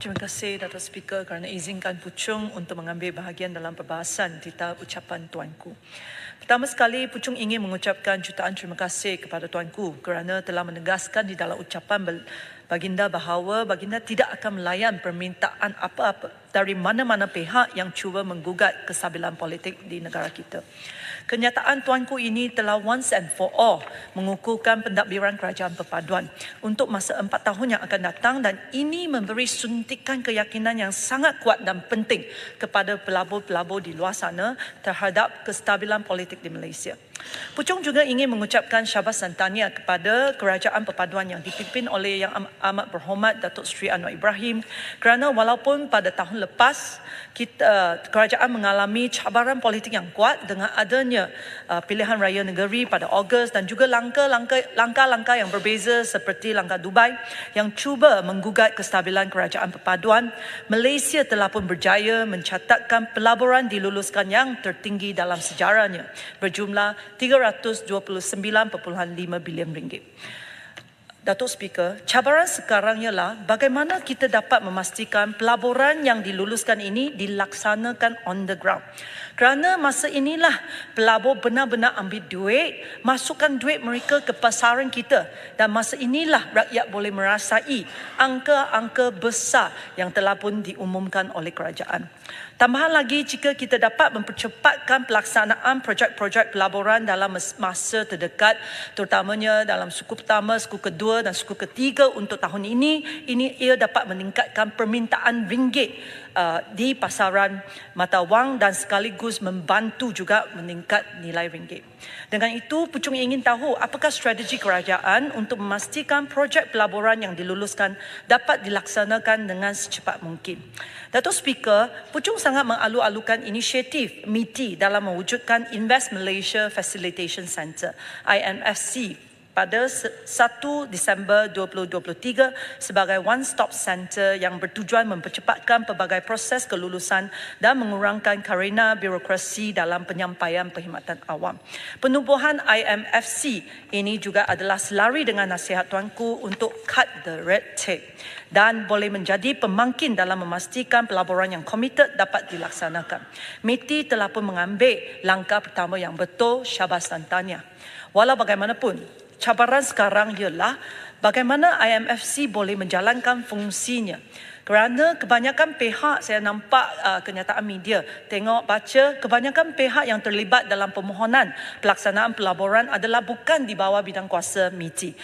Terima kasih Datuk Speaker kerana izinkan Puchung untuk mengambil bahagian dalam perbahasan tita ucapan Tuanku. Pertama sekali, Puchung ingin mengucapkan jutaan terima kasih kepada Tuanku kerana telah menegaskan di dalam ucapan Baginda bahawa Baginda tidak akan melayan permintaan apa-apa dari mana-mana pihak yang cuba menggugat kestabilan politik di negara kita. Kenyataan Tuanku ini telah once and for all mengukuhkan pentadbiran kerajaan perpaduan untuk masa 4 tahun yang akan datang, dan ini memberi suntikan keyakinan yang sangat kuat dan penting kepada pelabur-pelabur di luar sana terhadap kestabilan politik di Malaysia. Puchung juga ingin mengucapkan syabas dan tahniah kepada kerajaan perpaduan yang dipimpin oleh Yang Amat Berhormat Datuk Seri Anwar Ibrahim, kerana walaupun pada tahun lepas kerajaan mengalami cabaran politik yang kuat dengan adanya pilihan raya negeri pada Ogos dan juga langkah-langkah yang berbeza seperti langkah Dubai yang cuba menggugat kestabilan kerajaan perpaduan, Malaysia telah pun berjaya mencatatkan pelaburan diluluskan yang tertinggi dalam sejarahnya berjumlah RM329.5 bilion. Datuk Speaker, cabaran sekarang ialah bagaimana kita dapat memastikan pelaburan yang diluluskan ini dilaksanakan on the ground. Kerana masa inilah pelabur benar-benar ambil duit, masukkan duit mereka ke pasaran kita, dan masa inilah rakyat boleh merasai angka-angka besar yang telah pun diumumkan oleh kerajaan. Tambahan lagi, jika kita dapat mempercepatkan pelaksanaan projek-projek pelaburan dalam masa terdekat, terutamanya dalam suku pertama, suku kedua dan suku ketiga untuk tahun ini ia dapat meningkatkan permintaan ringgit di pasaran mata wang dan sekaligus membantu juga meningkat nilai ringgit. Dengan itu, Puchung ingin tahu apakah strategi kerajaan untuk memastikan projek pelaburan yang diluluskan dapat dilaksanakan dengan secepat mungkin. Datuk Speaker, Puchung sangat mengalu-alukan inisiatif MITI dalam mewujudkan Invest Malaysia Facilitation Centre (IMFC) pada 1 Disember 2023 sebagai one-stop center yang bertujuan mempercepatkan pelbagai proses kelulusan dan mengurangkan karena birokrasi dalam penyampaian perkhidmatan awam. Penubuhan IMFC ini juga adalah selari dengan nasihat Tuanku untuk cut the red tape dan boleh menjadi pemangkin dalam memastikan pelaburan yang komited dapat dilaksanakan. MITI telah pun mengambil langkah pertama yang betul, syabas dan tahniah. Walau bagaimanapun, cabaran sekarang ialah bagaimana IMFC boleh menjalankan fungsinya. Kerana kebanyakan pihak, saya nampak kenyataan media, tengok baca, kebanyakan pihak yang terlibat dalam permohonan pelaksanaan pelaburan adalah bukan di bawah bidang kuasa MITI,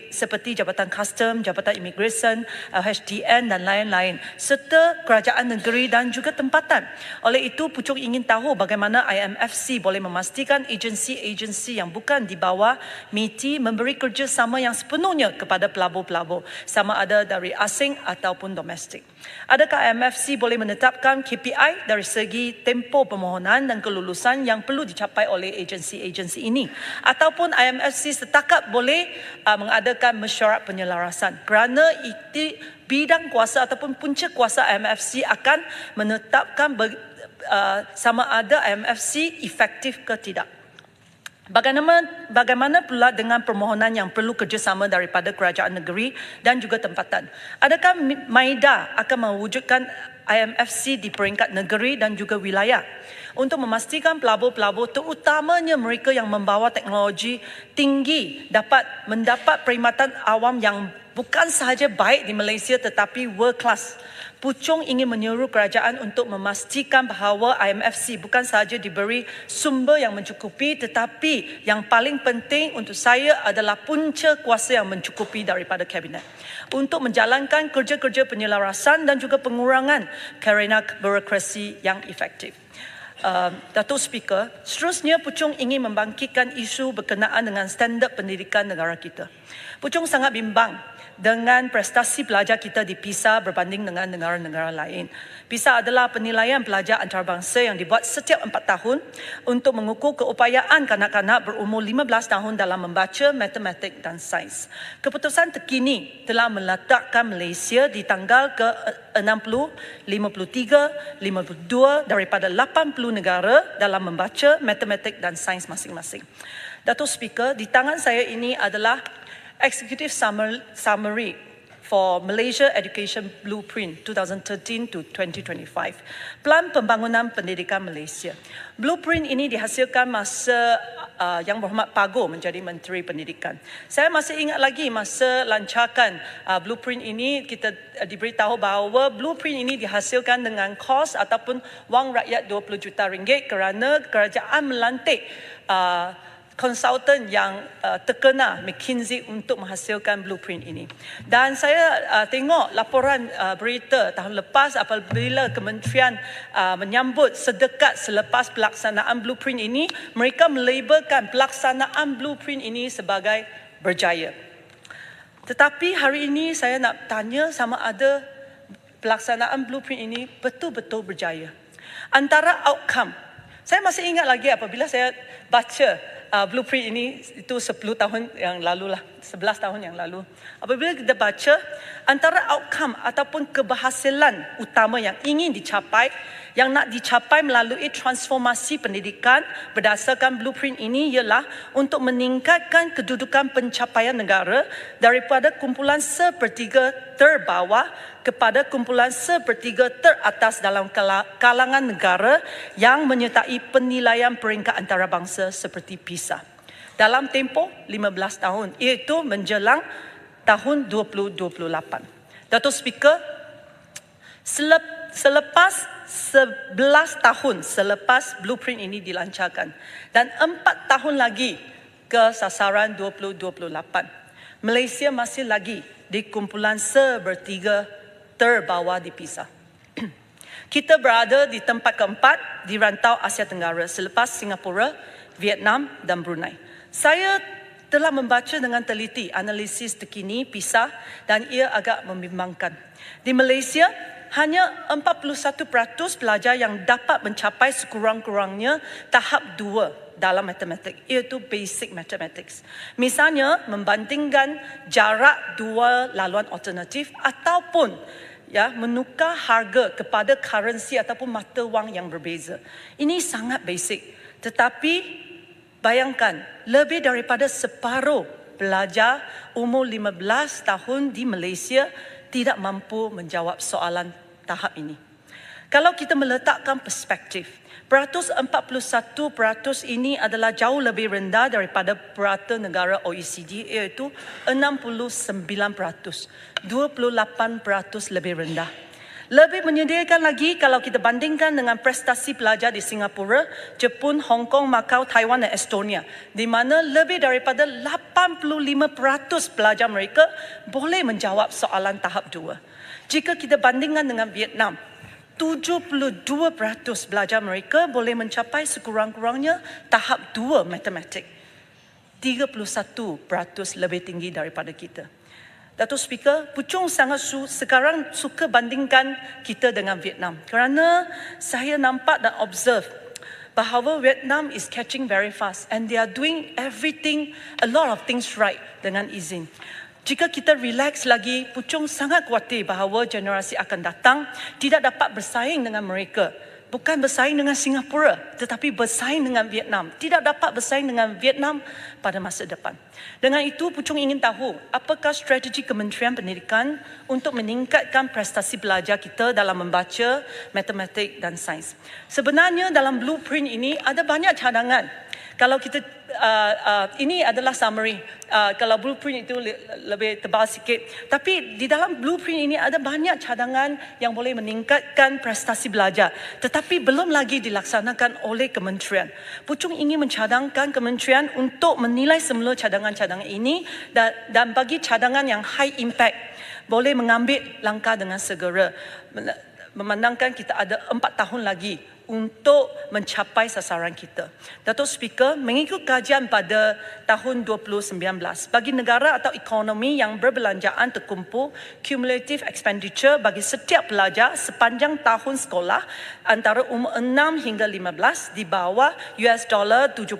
seperti Jabatan Custom, Jabatan Immigration, HDN dan lain-lain, serta kerajaan negeri dan juga tempatan. Oleh itu, Puchung ingin tahu bagaimana IMFC boleh memastikan agensi-agensi yang bukan di bawah MITI memberi kerjasama yang sepenuhnya kepada pelabur-pelabur, sama ada dari asing ataupun domestik. Adakah IMFC boleh menetapkan KPI dari segi tempoh permohonan dan kelulusan yang perlu dicapai oleh agensi-agensi ini? Ataupun IMFC setakat boleh mengadakan mesyuarat penyelarasan? Kerana itu bidang kuasa ataupun punca kuasa IMFC akan menetapkan sama ada IMFC efektif ke tidak. Bagaimana pula dengan permohonan yang perlu kerjasama daripada kerajaan negeri dan juga tempatan? Adakah MAIDA akan mewujudkan IMFC di peringkat negeri dan juga wilayah untuk memastikan pelabur-pelabur, terutamanya mereka yang membawa teknologi tinggi, dapat mendapat perkhidmatan awam yang bukan sahaja baik di Malaysia tetapi world class? Puchung ingin menyuruh kerajaan untuk memastikan bahawa IMFC bukan sahaja diberi sumber yang mencukupi, tetapi yang paling penting untuk saya adalah punca kuasa yang mencukupi daripada Kabinet untuk menjalankan kerja-kerja penyelarasan dan juga pengurangan karena birokrasi yang efektif. Datuk Speaker, seterusnya Puchung ingin membangkitkan isu berkenaan dengan standard pendidikan negara kita. Puchung sangat bimbang dengan prestasi pelajar kita di PISA berbanding dengan negara-negara lain. PISA adalah penilaian pelajar antarabangsa yang dibuat setiap 4 tahun untuk mengukur keupayaan kanak-kanak berumur 15 tahun dalam membaca, matematik dan sains. Keputusan terkini telah meletakkan Malaysia di tanggal ke-60, 53, 52 daripada 80 negara dalam membaca, matematik dan sains masing-masing. Datuk Speaker, di tangan saya ini adalah Executive Summary for Malaysia Education Blueprint 2013 to 2025. Pelan Pembangunan Pendidikan Malaysia. Blueprint ini dihasilkan masa Yang Berhormat Pago menjadi Menteri Pendidikan. Saya masih ingat lagi masa lancarkan blueprint ini, kita diberitahu bahawa blueprint ini dihasilkan dengan kos ataupun wang rakyat 20 juta ringgit kerana kerajaan melantik konsultan yang terkenal McKinsey untuk menghasilkan blueprint ini. Dan saya tengok laporan berita tahun lepas apabila kementerian menyambut sedekat selepas pelaksanaan blueprint ini, mereka melabelkan pelaksanaan blueprint ini sebagai berjaya. Tetapi hari ini saya nak tanya sama ada pelaksanaan blueprint ini betul-betul berjaya. Antara outcome, saya masih ingat lagi apabila saya baca blueprint ini itu 10 tahun yang lalu lah, 11 tahun yang lalu. Apabila kita baca, antara outcome ataupun keberhasilan utama yang ingin dicapai, yang nak dicapai melalui transformasi pendidikan berdasarkan blueprint ini ialah untuk meningkatkan kedudukan pencapaian negara daripada kumpulan sepertiga terbawah kepada kumpulan sepertiga teratas dalam kalangan negara yang menyertai penilaian peringkat antarabangsa seperti PISA dalam tempoh 15 tahun, iaitu menjelang tahun 2028. Datuk Speaker, selepas 11 tahun selepas blueprint ini dilancarkan dan 4 tahun lagi ke sasaran 2028, Malaysia masih lagi di kumpulan sepertiga terbawah di PISA. Kita berada di tempat keempat di rantau Asia Tenggara selepas Singapura, Vietnam dan Brunei. Saya telah membaca dengan teliti analisis terkini PISA dan ia agak membimbangkan. Di Malaysia, hanya 41% pelajar yang dapat mencapai sekurang-kurangnya tahap 2 dalam matematik, iaitu basic mathematics. Misalnya, membandingkan jarak dua laluan alternatif ataupun menukar harga kepada currency ataupun mata wang yang berbeza. Ini sangat basic. Tetapi bayangkan, lebih daripada separuh pelajar umur 15 tahun di Malaysia tidak mampu menjawab soalan tahap ini. Kalau kita meletakkan perspektif, peratus 41% ini adalah jauh lebih rendah daripada purata negara OECD, iaitu 69%, 28% lebih rendah. Lebih menyedihkan lagi kalau kita bandingkan dengan prestasi pelajar di Singapura, Jepun, Hong Kong, Macau, Taiwan dan Estonia, di mana lebih daripada 85% pelajar mereka boleh menjawab soalan tahap 2. Jika kita bandingkan dengan Vietnam, 72% pelajar mereka boleh mencapai sekurang-kurangnya tahap 2 matematik. 31% lebih tinggi daripada kita. Datuk Speaker, Puchong sangat sekarang suka bandingkan kita dengan Vietnam kerana saya nampak dan observe bahawa Vietnam is catching very fast and they are doing everything, a lot of things right dengan izin. Jika kita relax lagi, Puchong sangat khawatir bahawa generasi akan datang tidak dapat bersaing dengan mereka. Bukan bersaing dengan Singapura, tetapi bersaing dengan Vietnam. Tidak dapat bersaing dengan Vietnam pada masa depan. Dengan itu, Puchong ingin tahu apakah strategi Kementerian Pendidikan untuk meningkatkan prestasi pelajar kita dalam membaca, matematik dan sains. Sebenarnya dalam blueprint ini ada banyak cadangan. Kalau kita ini adalah summary. Kalau blueprint itu lebih tebal sikit. Tapi di dalam blueprint ini ada banyak cadangan yang boleh meningkatkan prestasi belajar. Tetapi belum lagi dilaksanakan oleh kementerian. Puchong ingin mencadangkan kementerian untuk menilai semula cadangan-cadangan ini dan bagi cadangan yang high impact boleh mengambil langkah dengan segera. Memandangkan kita ada 4 tahun lagi untuk mencapai sasaran kita. Datuk Speaker, mengikut kajian pada tahun 2019, bagi negara atau ekonomi yang berbelanjaan terkumpul, cumulative expenditure bagi setiap pelajar sepanjang tahun sekolah antara umur 6 hingga 15 di bawah $75,000,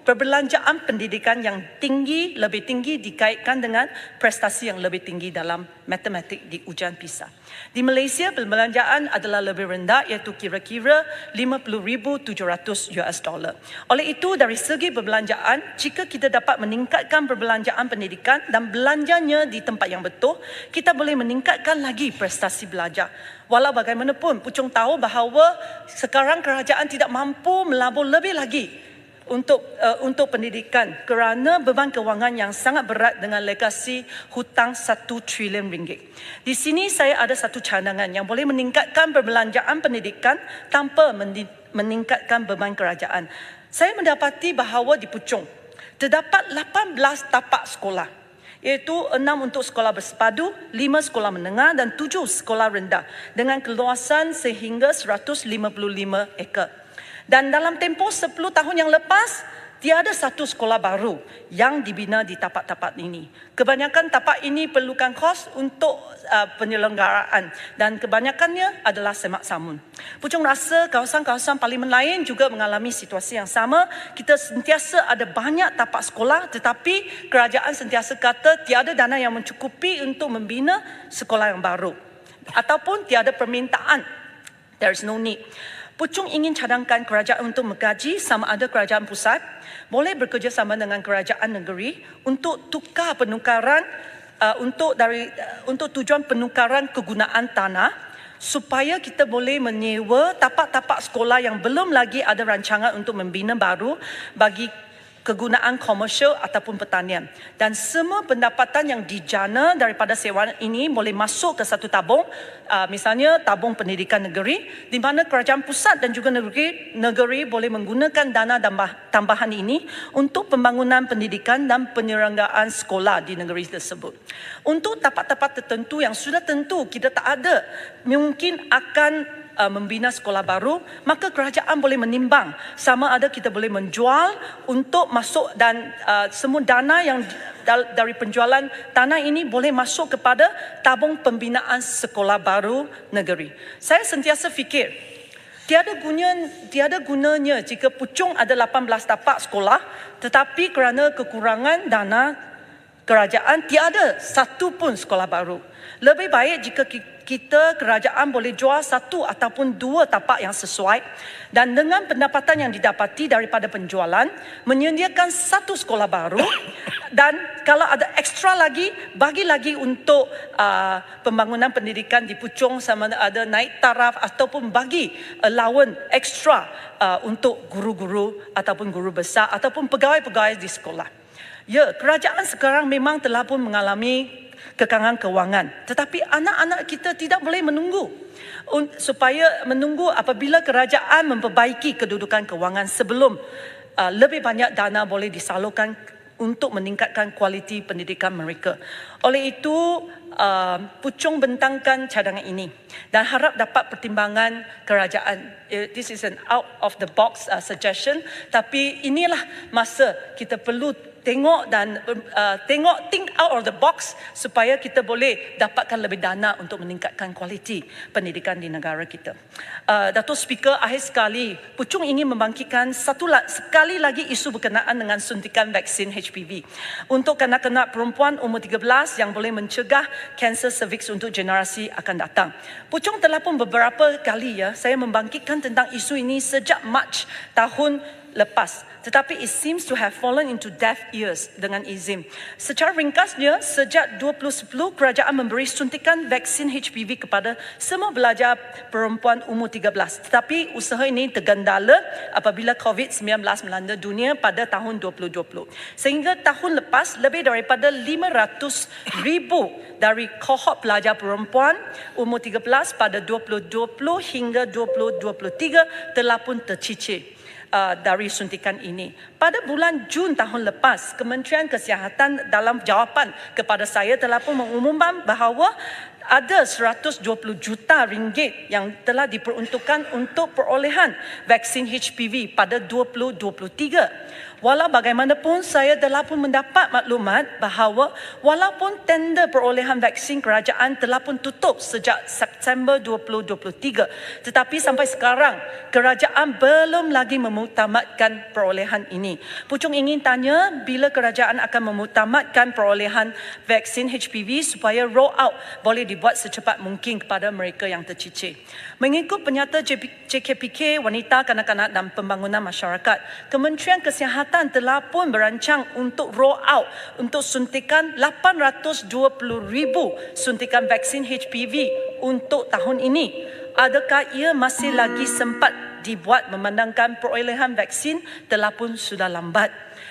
perbelanjaan pendidikan yang tinggi, lebih tinggi dikaitkan dengan prestasi yang lebih tinggi dalam matematik di ujian PISA. Di Malaysia, perbelanjaan adalah lebih rendah, iaitu kira kira-kira $50,700. Oleh itu, dari segi perbelanjaan, jika kita dapat meningkatkan perbelanjaan pendidikan dan belanjanya di tempat yang betul, kita boleh meningkatkan lagi prestasi belajar. Walau bagaimanapun, Puchong tahu bahawa sekarang kerajaan tidak mampu melabur lebih lagi untuk pendidikan kerana beban kewangan yang sangat berat dengan legasi hutang 1 trilion ringgit. Di sini saya ada satu cadangan yang boleh meningkatkan perbelanjaan pendidikan tanpa meningkatkan beban kerajaan. Saya mendapati bahawa di Puchong terdapat 18 tapak sekolah, iaitu 6 untuk sekolah bersepadu, 5 sekolah menengah dan 7 sekolah rendah dengan keluasan sehingga 155 ekar. Dan dalam tempoh 10 tahun yang lepas, tiada satu sekolah baru yang dibina di tapak-tapak ini. Kebanyakan tapak ini perlukan kos untuk penyelenggaraan dan kebanyakannya adalah semak samun. Puchong rasa kawasan-kawasan parlimen lain juga mengalami situasi yang sama. Kita sentiasa ada banyak tapak sekolah tetapi kerajaan sentiasa kata tiada dana yang mencukupi untuk membina sekolah yang baru. Ataupun tiada permintaan. There is no need. Puchong ingin cadangkan kerajaan untuk mengkaji sama ada kerajaan pusat boleh bekerjasama dengan kerajaan negeri untuk penukaran untuk tujuan penukaran kegunaan tanah supaya kita boleh menyewa tapak-tapak sekolah yang belum lagi ada rancangan untuk membina baru bagi kegunaan komersial ataupun pertanian. Dan semua pendapatan yang dijana daripada sewaan ini boleh masuk ke satu tabung, misalnya tabung pendidikan negeri, di mana kerajaan pusat dan juga negeri boleh menggunakan dana tambahan ini untuk pembangunan pendidikan dan penyelenggaraan sekolah di negeri tersebut. Untuk tapak-tapak tertentu yang sudah tentu kita tak ada, mungkin akan membina sekolah baru, maka kerajaan boleh menimbang sama ada kita boleh menjual untuk masuk dan semua dana yang dari penjualan tanah ini boleh masuk kepada tabung pembinaan sekolah baru negeri. Saya sentiasa fikir tiada gunanya jika Puchong ada 18 tapak sekolah tetapi kerana kekurangan dana kerajaan tiada satu pun sekolah baru. Lebih baik jika kita kerajaan boleh jual 1 ataupun 2 tapak yang sesuai dan dengan pendapatan yang didapati daripada penjualan menyediakan 1 sekolah baru dan kalau ada ekstra lagi bagi lagi untuk pembangunan pendidikan di Puchong sama ada naik taraf ataupun bagi allowance ekstra untuk guru-guru ataupun guru besar ataupun pegawai-pegawai di sekolah. Ya, kerajaan sekarang memang telah pun mengalami kekangan kewangan. Tetapi anak-anak kita tidak boleh menunggu apabila kerajaan memperbaiki kedudukan kewangan sebelum lebih banyak dana boleh disalurkan untuk meningkatkan kualiti pendidikan mereka. Oleh itu, Puchong bentangkan cadangan ini dan harap dapat pertimbangan kerajaan. This is an out of the box suggestion, tapi inilah masa kita perlu think out of the box supaya kita boleh dapatkan lebih dana untuk meningkatkan kualiti pendidikan di negara kita. Datuk Speaker, akhir sekali, Puchong ingin membangkitkan sekali lagi isu berkenaan dengan suntikan vaksin HPV untuk kanak-kanak perempuan umur 13 yang boleh mencegah kanser cervix untuk generasi akan datang. Puchong telah pun beberapa kali saya membangkitkan tentang isu ini sejak Mac tahun lepas. Tetapi it seems to have fallen into deaf ears dengan izin. Secara ringkasnya, sejak 2010, kerajaan memberi suntikan vaksin HPV kepada semua pelajar perempuan umur 13. Tetapi usaha ini tergendala apabila COVID-19 melanda dunia pada tahun 2020. Sehingga tahun lepas, lebih daripada 500,000 dari kohort pelajar perempuan umur 13 pada 2020 hingga 2023 telah pun tercicir dari suntikan ini. Pada bulan Jun tahun lepas, Kementerian Kesihatan dalam jawapan kepada saya telah pun mengumumkan bahawa ada 120 juta ringgit yang telah diperuntukkan untuk perolehan vaksin HPV pada 2023. Walau bagaimanapun, saya telah pun mendapat maklumat bahawa walaupun tender perolehan vaksin kerajaan telah pun tutup sejak September 2023, tetapi sampai sekarang kerajaan belum lagi memuktamadkan perolehan ini. Pucung ingin tanya bila kerajaan akan memuktamadkan perolehan vaksin HPV supaya roll out boleh dibuat secepat mungkin kepada mereka yang tercicir. Mengikut penyata JKPK Wanita, Kanak-kanak dan Pembangunan Masyarakat, Kementerian Kesihatan telah pun berancang untuk roll out untuk suntikan 820,000 suntikan vaksin HPV untuk tahun ini. Adakah ia masih lagi sempat dibuat memandangkan perolehan vaksin telah pun sudah lambat?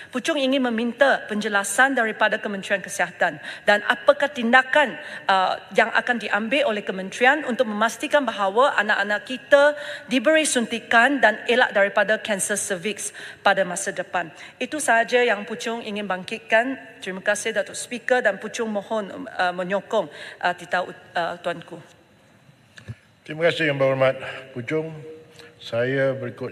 Pucung ingin meminta penjelasan daripada Kementerian Kesihatan dan apakah tindakan yang akan diambil oleh kementerian untuk memastikan bahawa anak-anak kita diberi suntikan dan elak daripada kanser cervix pada masa depan. Itu sahaja yang Pucung ingin bangkitkan. Terima kasih Datuk Speaker dan Pucung mohon menyokong titah Tuanku. Terima kasih Yang Berhormat Pucung. Saya berikutnya